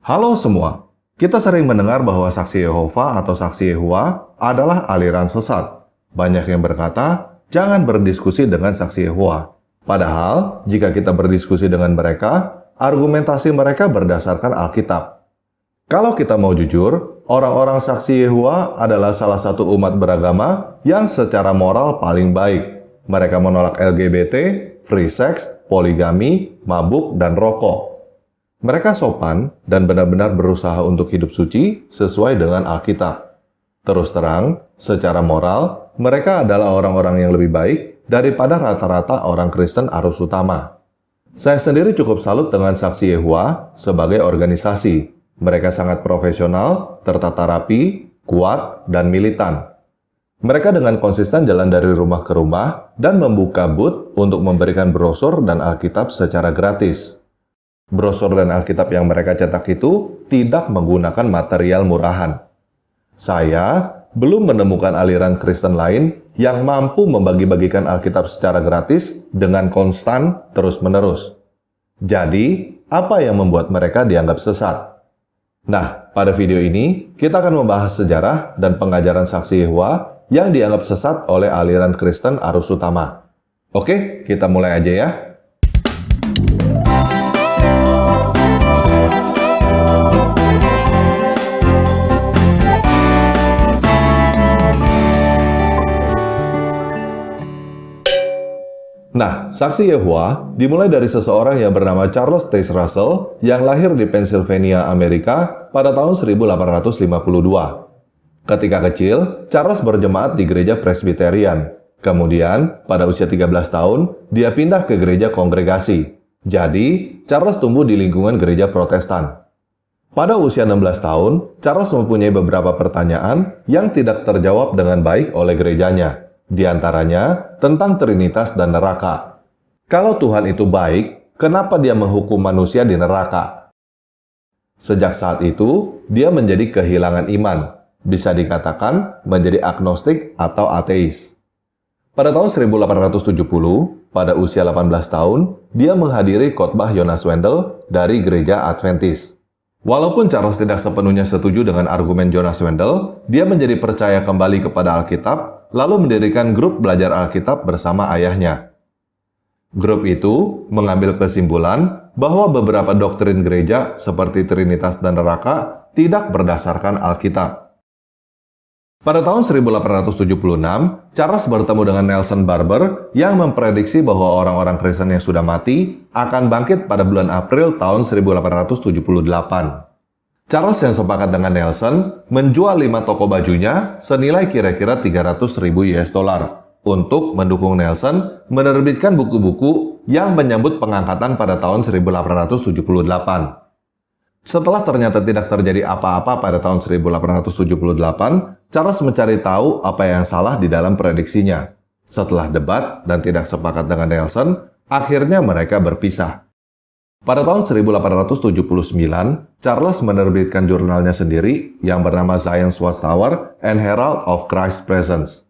Halo semua, kita sering mendengar bahwa saksi Yehova atau saksi Yehua adalah aliran sesat. Banyak yang berkata, jangan berdiskusi dengan saksi Yehova. Padahal, jika kita berdiskusi dengan mereka, argumentasi mereka berdasarkan Alkitab. Kalau kita mau jujur, orang-orang saksi Yehova adalah salah satu umat beragama yang secara moral paling baik. Mereka menolak LGBT, free sex, poligami, mabuk, dan rokok. Mereka sopan dan benar-benar berusaha untuk hidup suci sesuai dengan Alkitab. Terus terang, secara moral, mereka adalah orang-orang yang lebih baik daripada rata-rata orang Kristen arus utama. Saya sendiri cukup salut dengan Saksi Yehova sebagai organisasi. Mereka sangat profesional, tertata rapi, kuat, dan militan. Mereka dengan konsisten jalan dari rumah ke rumah dan membuka booth untuk memberikan brosur dan Alkitab secara gratis. Brosur dan Alkitab yang mereka cetak itu tidak menggunakan material murahan. Saya belum menemukan aliran Kristen lain yang mampu membagi-bagikan Alkitab secara gratis dengan konstan terus-menerus. Jadi, apa yang membuat mereka dianggap sesat? Nah, pada video ini kita akan membahas sejarah dan pengajaran Saksi Yehova yang dianggap sesat oleh aliran Kristen arus utama. Oke, kita mulai aja ya. Nah, Saksi Yehova dimulai dari seseorang yang bernama Charles Taze Russell yang lahir di Pennsylvania, Amerika pada tahun 1852. Ketika kecil, Charles berjemaat di gereja Presbyterian. Kemudian, pada usia 13 tahun, dia pindah ke gereja kongregasi. Jadi, Charles tumbuh di lingkungan gereja Protestan. Pada usia 16 tahun, Charles mempunyai beberapa pertanyaan yang tidak terjawab dengan baik oleh gerejanya. Di antaranya, tentang Trinitas dan neraka. Kalau Tuhan itu baik, kenapa dia menghukum manusia di neraka? Sejak saat itu, dia menjadi kehilangan iman. Bisa dikatakan menjadi agnostik atau ateis. Pada tahun 1870, pada usia 18 tahun, dia menghadiri khotbah Jonas Wendell dari gereja Adventis. Walaupun Charles tidak sepenuhnya setuju dengan argumen Jonas Wendell, dia menjadi percaya kembali kepada Alkitab, lalu mendirikan grup belajar Alkitab bersama ayahnya. Grup itu mengambil kesimpulan bahwa beberapa doktrin gereja seperti Trinitas dan neraka tidak berdasarkan Alkitab. Pada tahun 1876, Charles bertemu dengan Nelson Barber yang memprediksi bahwa orang-orang Kristen yang sudah mati akan bangkit pada bulan April tahun 1878. Charles yang sepakat dengan Nelson menjual 5 toko bajunya senilai kira-kira 300.000 US dollar untuk mendukung Nelson menerbitkan buku-buku yang menyambut pengangkatan pada tahun 1878. Setelah ternyata tidak terjadi apa-apa pada tahun 1878, Charles mencari tahu apa yang salah di dalam prediksinya. Setelah debat dan tidak sepakat dengan Nelson, akhirnya mereka berpisah. Pada tahun 1879, Charles menerbitkan jurnalnya sendiri yang bernama Zion's Watchtower and Herald of Christ's Presence.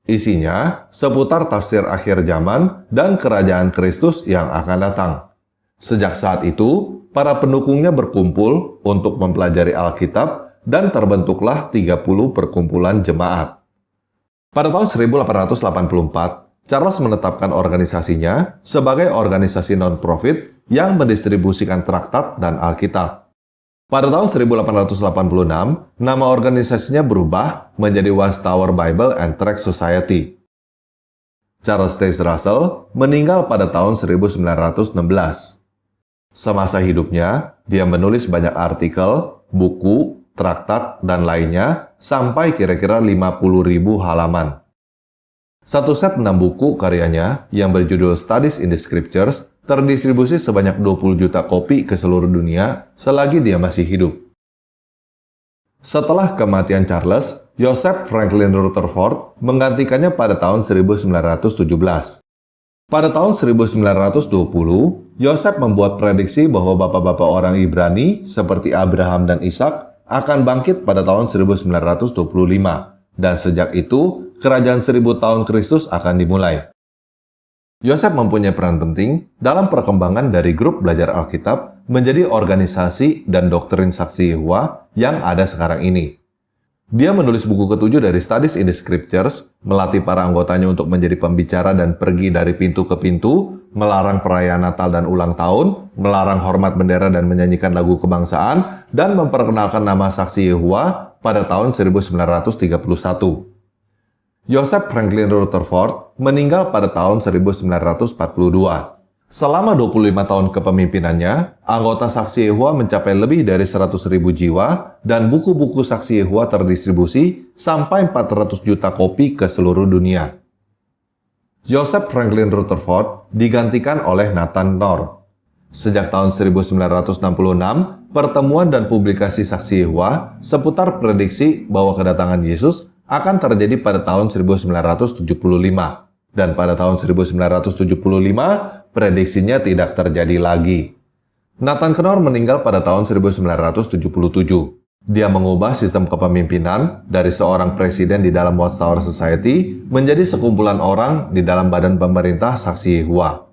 Isinya seputar tafsir akhir zaman dan kerajaan Kristus yang akan datang. Sejak saat itu, para pendukungnya berkumpul untuk mempelajari Alkitab dan terbentuklah 30 perkumpulan jemaat. Pada tahun 1884, Charles menetapkan organisasinya sebagai organisasi non-profit yang mendistribusikan traktat dan Alkitab. Pada tahun 1886, nama organisasinya berubah menjadi Watchtower Bible and Tract Society. Charles Taze Russell meninggal pada tahun 1916. Semasa hidupnya, dia menulis banyak artikel, buku, traktat, dan lainnya sampai kira-kira 50.000 halaman. Satu set 6 buku karyanya yang berjudul Studies in the Scriptures terdistribusi sebanyak 20 juta kopi ke seluruh dunia selagi dia masih hidup. Setelah kematian Charles, Joseph Franklin Rutherford menggantikannya pada tahun 1917. Pada tahun 1920, Yosef membuat prediksi bahwa bapak-bapak orang Ibrani seperti Abraham dan Ishak akan bangkit pada tahun 1925. Dan sejak itu, kerajaan 1000 tahun Kristus akan dimulai. Yosef mempunyai peran penting dalam perkembangan dari grup belajar Alkitab menjadi organisasi dan doktrin saksi Yehova yang ada sekarang ini. Dia menulis buku ketujuh dari Studies in the Scriptures, melatih para anggotanya untuk menjadi pembicara dan pergi dari pintu ke pintu, melarang perayaan Natal dan ulang tahun, melarang hormat bendera dan menyanyikan lagu kebangsaan, dan memperkenalkan nama saksi Yehova pada tahun 1931. Joseph Franklin Rutherford meninggal pada tahun 1942. Selama 25 tahun kepemimpinannya, anggota Saksi Yehova mencapai lebih dari 100.000 jiwa dan buku-buku Saksi Yehova terdistribusi sampai 400 juta kopi ke seluruh dunia. Joseph Franklin Rutherford digantikan oleh Nathan Knorr. Sejak tahun 1966, pertemuan dan publikasi Saksi Yehova seputar prediksi bahwa kedatangan Yesus akan terjadi pada tahun 1975. Dan pada tahun 1975, prediksinya tidak terjadi lagi. Nathan Knorr meninggal pada tahun 1977. Dia mengubah sistem kepemimpinan dari seorang presiden di dalam Watchtower Society menjadi sekumpulan orang di dalam badan pemerintah Saksi Yehova.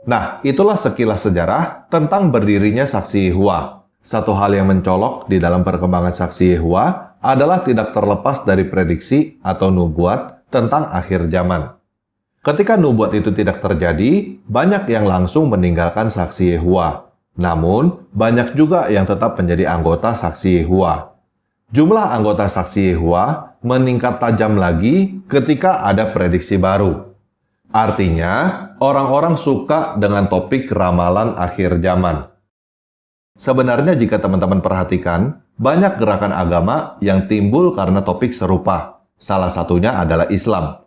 Nah, itulah sekilas sejarah tentang berdirinya Saksi Yehova. Satu hal yang mencolok di dalam perkembangan Saksi Yehova adalah tidak terlepas dari prediksi atau nubuat tentang akhir zaman. Ketika nubuat itu tidak terjadi, banyak yang langsung meninggalkan Saksi Yehova. Namun, banyak juga yang tetap menjadi anggota Saksi Yehova. Jumlah anggota Saksi Yehova meningkat tajam lagi ketika ada prediksi baru. Artinya, orang-orang suka dengan topik ramalan akhir zaman. Sebenarnya jika teman-teman perhatikan, banyak gerakan agama yang timbul karena topik serupa. Salah satunya adalah Islam.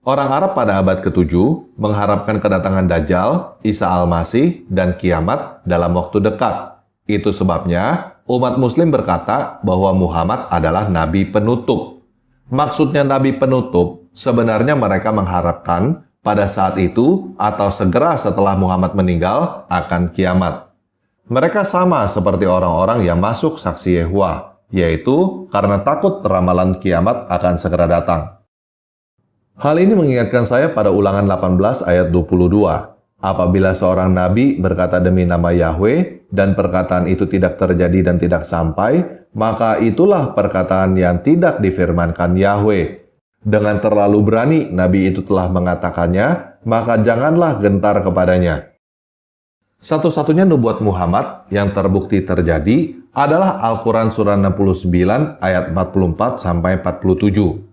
Orang Arab pada abad ke-7 mengharapkan kedatangan Dajjal, Isa Al-Masih, dan kiamat dalam waktu dekat. Itu sebabnya umat Muslim berkata bahwa Muhammad adalah nabi penutup. Maksudnya nabi penutup, sebenarnya mereka mengharapkan pada saat itu atau segera setelah Muhammad meninggal akan kiamat. Mereka sama seperti orang-orang yang masuk Saksi Yehova, yaitu karena takut ramalan kiamat akan segera datang. Hal ini mengingatkan saya pada Ulangan 18 ayat 22. Apabila seorang nabi berkata demi nama Yahweh dan perkataan itu tidak terjadi dan tidak sampai, maka itulah perkataan yang tidak difirmankan Yahweh. Dengan terlalu berani nabi itu telah mengatakannya, maka janganlah gentar kepadanya. Satu-satunya nubuat Muhammad yang terbukti terjadi adalah Al-Quran surah 69 ayat 44-47.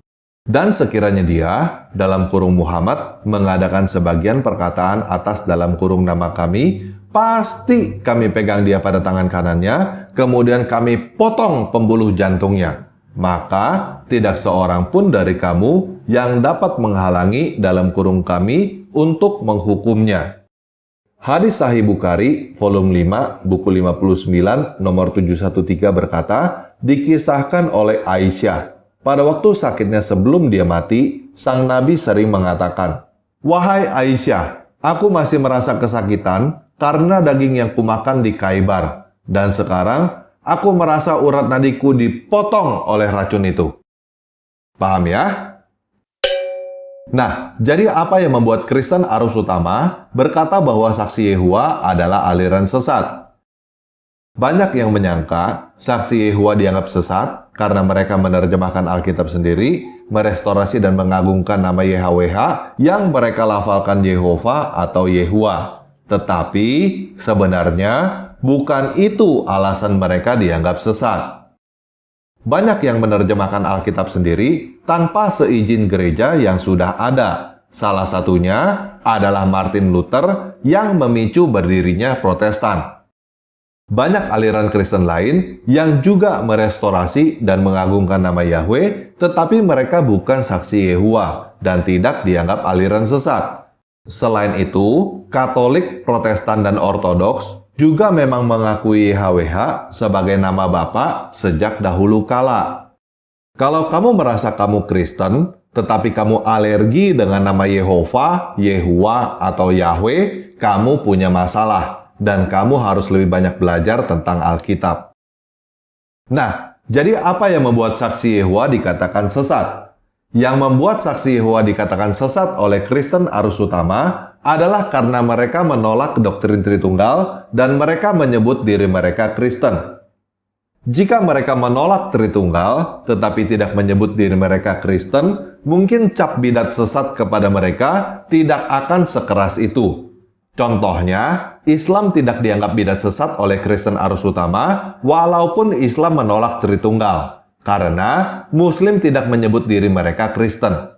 Dan sekiranya dia, dalam kurung Muhammad, mengadakan sebagian perkataan atas dalam kurung nama kami, pasti kami pegang dia pada tangan kanannya, kemudian kami potong pembuluh jantungnya. Maka tidak seorang pun dari kamu yang dapat menghalangi dalam kurung kami untuk menghukumnya. Hadis Sahih Bukhari, volume 5, buku 59, nomor 713 berkata, dikisahkan oleh Aisyah. Pada waktu sakitnya sebelum dia mati, sang Nabi sering mengatakan, "Wahai Aisyah, aku masih merasa kesakitan karena daging yang kumakan di Khaybar. Dan sekarang, aku merasa urat nadiku dipotong oleh racun itu." Paham ya? Nah, jadi apa yang membuat Kristen Arus Utama berkata bahwa Saksi Yehova adalah aliran sesat? Banyak yang menyangka Saksi Yehova dianggap sesat karena mereka menerjemahkan Alkitab sendiri, merestorasi dan mengagungkan nama YHWH yang mereka lafalkan Yehova atau Yehua. Tetapi sebenarnya bukan itu alasan mereka dianggap sesat. Banyak yang menerjemahkan Alkitab sendiri tanpa seizin gereja yang sudah ada. Salah satunya adalah Martin Luther yang memicu berdirinya Protestan. Banyak aliran Kristen lain yang juga merestorasi dan mengagungkan nama Yahweh, tetapi mereka bukan Saksi Yehova dan tidak dianggap aliran sesat. Selain itu, Katolik, Protestan, dan Ortodoks juga memang mengakui YHWH sebagai nama Bapa sejak dahulu kala. Kalau kamu merasa kamu Kristen, tetapi kamu alergi dengan nama Yehova, Yehua, atau Yahweh, kamu punya masalah, dan kamu harus lebih banyak belajar tentang Alkitab. Nah, jadi apa yang membuat Saksi Yehova dikatakan sesat? Yang membuat Saksi Yehova dikatakan sesat oleh Kristen Arus Utama adalah karena mereka menolak doktrin Tritunggal dan mereka menyebut diri mereka Kristen. Jika mereka menolak Tritunggal tetapi tidak menyebut diri mereka Kristen, mungkin cap bidat sesat kepada mereka tidak akan sekeras itu. Contohnya, Islam tidak dianggap bidat sesat oleh Kristen arus utama, walaupun Islam menolak Tritunggal, karena Muslim tidak menyebut diri mereka Kristen.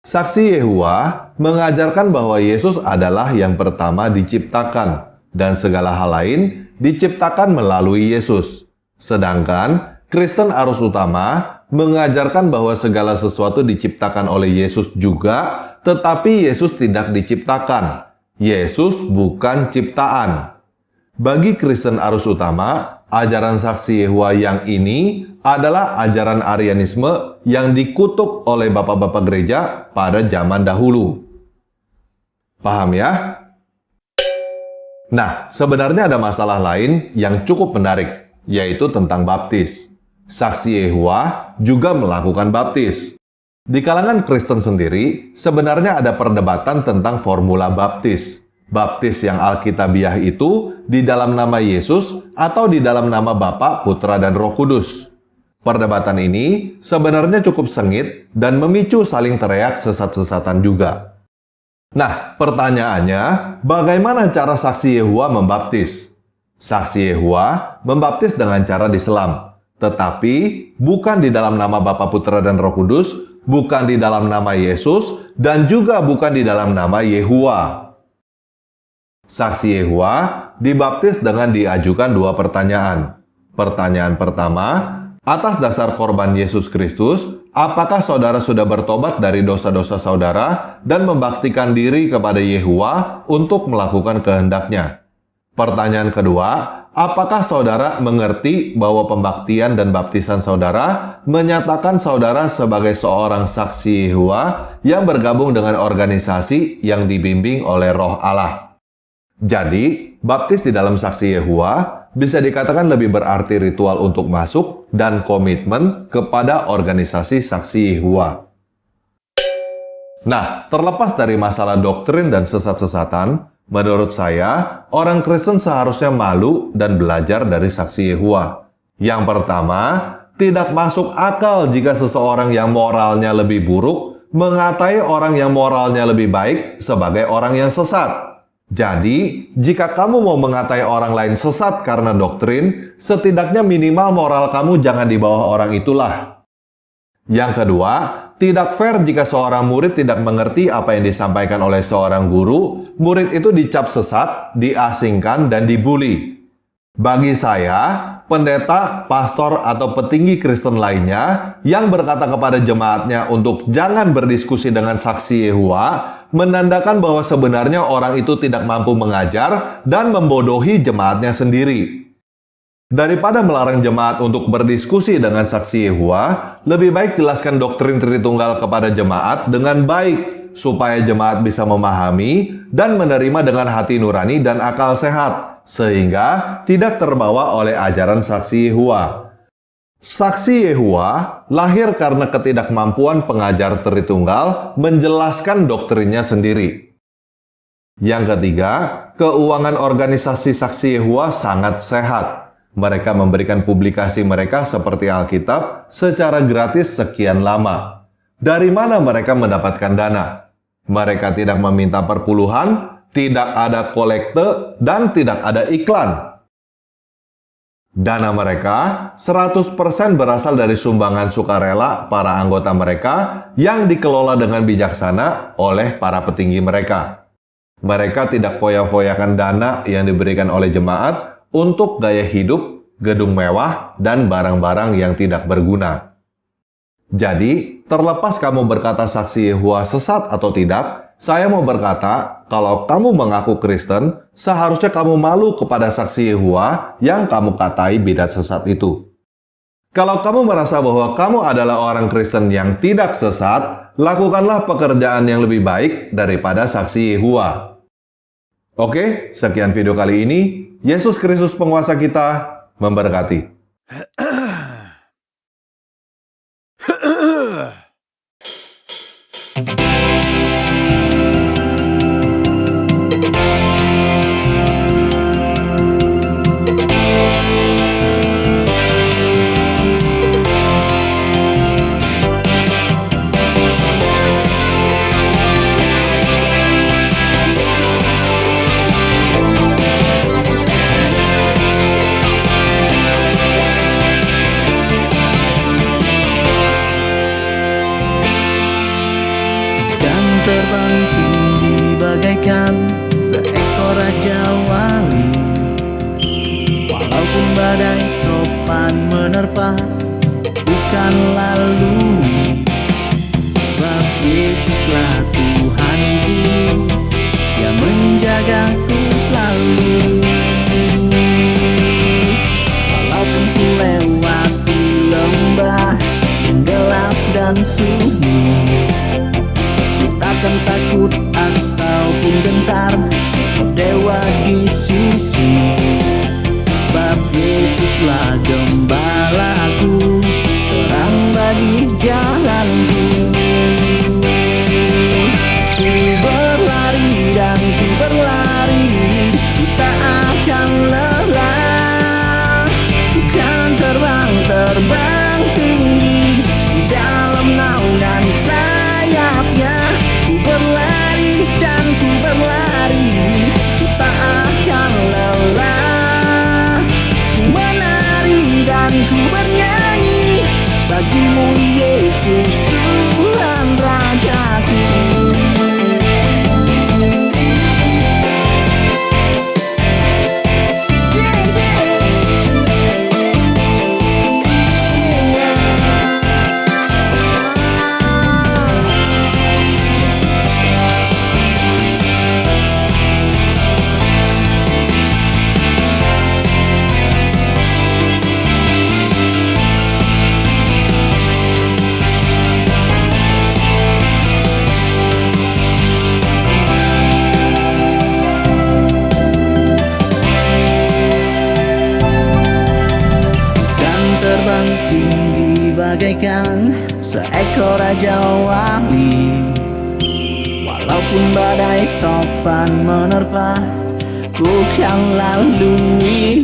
Saksi Yehuwa mengajarkan bahwa Yesus adalah yang pertama diciptakan, dan segala hal lain diciptakan melalui Yesus. Sedangkan Kristen arus utama mengajarkan bahwa segala sesuatu diciptakan oleh Yesus juga, tetapi Yesus tidak diciptakan. Yesus bukan ciptaan. Bagi Kristen arus utama, ajaran saksi Yehuwa yang ini adalah ajaran Arianisme yang dikutuk oleh bapak-bapak gereja pada zaman dahulu. Paham ya? Nah, sebenarnya ada masalah lain yang cukup menarik, yaitu tentang baptis. Saksi Yehuwa juga melakukan baptis. Di kalangan Kristen sendiri, sebenarnya ada perdebatan tentang formula baptis. Baptis yang alkitabiah itu di dalam nama Yesus atau di dalam nama Bapa, Putra, dan Roh Kudus. Perdebatan ini sebenarnya cukup sengit dan memicu saling teriak sesat-sesatan juga. Nah, pertanyaannya, bagaimana cara saksi Yehuwa membaptis? Saksi Yehuwa membaptis dengan cara diselam, tetapi bukan di dalam nama Bapa, Putra, dan Roh Kudus, bukan di dalam nama Yesus, dan juga bukan di dalam nama Yehuwa. Saksi Yehuwa dibaptis dengan diajukan dua pertanyaan. Pertanyaan pertama, atas dasar korban Yesus Kristus, apakah saudara sudah bertobat dari dosa-dosa saudara dan membaktikan diri kepada Yehuwa untuk melakukan kehendaknya? Pertanyaan kedua, apakah saudara mengerti bahwa pembaktian dan baptisan saudara menyatakan saudara sebagai seorang saksi Yehuwa yang bergabung dengan organisasi yang dibimbing oleh Roh Allah? Jadi, baptis di dalam saksi Yehuwa bisa dikatakan lebih berarti ritual untuk masuk dan komitmen kepada organisasi saksi Yehuwa. Nah, terlepas dari masalah doktrin dan sesat-sesatan, menurut saya, orang Kristen seharusnya malu dan belajar dari saksi Yehuwa. Yang pertama, tidak masuk akal jika seseorang yang moralnya lebih buruk mengatai orang yang moralnya lebih baik sebagai orang yang sesat. Jadi, jika kamu mau mengatai orang lain sesat karena doktrin, setidaknya minimal moral kamu jangan di bawah orang itulah. Yang kedua, tidak fair jika seorang murid tidak mengerti apa yang disampaikan oleh seorang guru, murid itu dicap sesat, diasingkan, dan dibully. Bagi saya, pendeta, pastor, atau petinggi Kristen lainnya yang berkata kepada jemaatnya untuk jangan berdiskusi dengan saksi Yehuwa, menandakan bahwa sebenarnya orang itu tidak mampu mengajar dan membodohi jemaatnya sendiri. Daripada melarang jemaat untuk berdiskusi dengan saksi Yehuwa, lebih baik jelaskan doktrin Tritunggal kepada jemaat dengan baik, supaya jemaat bisa memahami dan menerima dengan hati nurani dan akal sehat, sehingga tidak terbawa oleh ajaran saksi Yehuwa. Saksi Yehuwa lahir karena ketidakmampuan pengajar Tritunggal menjelaskan doktrinnya sendiri. Yang ketiga, keuangan organisasi saksi Yehuwa sangat sehat. Mereka memberikan publikasi mereka seperti Alkitab secara gratis sekian lama. Dari mana mereka mendapatkan dana? Mereka tidak meminta perpuluhan, tidak ada kolekte, dan tidak ada iklan. Dana mereka 100% berasal dari sumbangan sukarela para anggota mereka yang dikelola dengan bijaksana oleh para petinggi mereka. Mereka tidak foya-foyakan dana yang diberikan oleh jemaat untuk gaya hidup, gedung mewah, dan barang-barang yang tidak berguna. Jadi, terlepas kamu berkata saksi Yehuwa sesat atau tidak, saya mau berkata, kalau kamu mengaku Kristen, seharusnya kamu malu kepada saksi Yehuwa yang kamu katai bidat sesat itu. Kalau kamu merasa bahwa kamu adalah orang Kristen yang tidak sesat, lakukanlah pekerjaan yang lebih baik daripada saksi Yehuwa. Oke, sekian video kali ini. Yesus Kristus penguasa kita memberkati. bagaikan seekor raja wali. Walaupun badai topan menerpa, bukan lalui. Sebab Yesuslah Tuhanku yang menjagaku selalu. Walaupun ku lewati lembah yang gelap dan sunyi, ku takkan takut ataupun gentar, sebab Dewa di sisi. Sebab Yesuslah gembalaku, terang bagi jalanku. Ku berlari dan ku berlari, ku tak akan lelah. Ku kan terbang tinggi di dalam naungan sayapnya. Ku berlari dan ku berlari, ku tak akan lelah. Ku menari dan ku bernyanyi bagimu Yesus, Tuhan Rajaku. Terbang tinggi bagaikan seekor raja wali. Walaupun badai topan menerpa, ku kan lalui.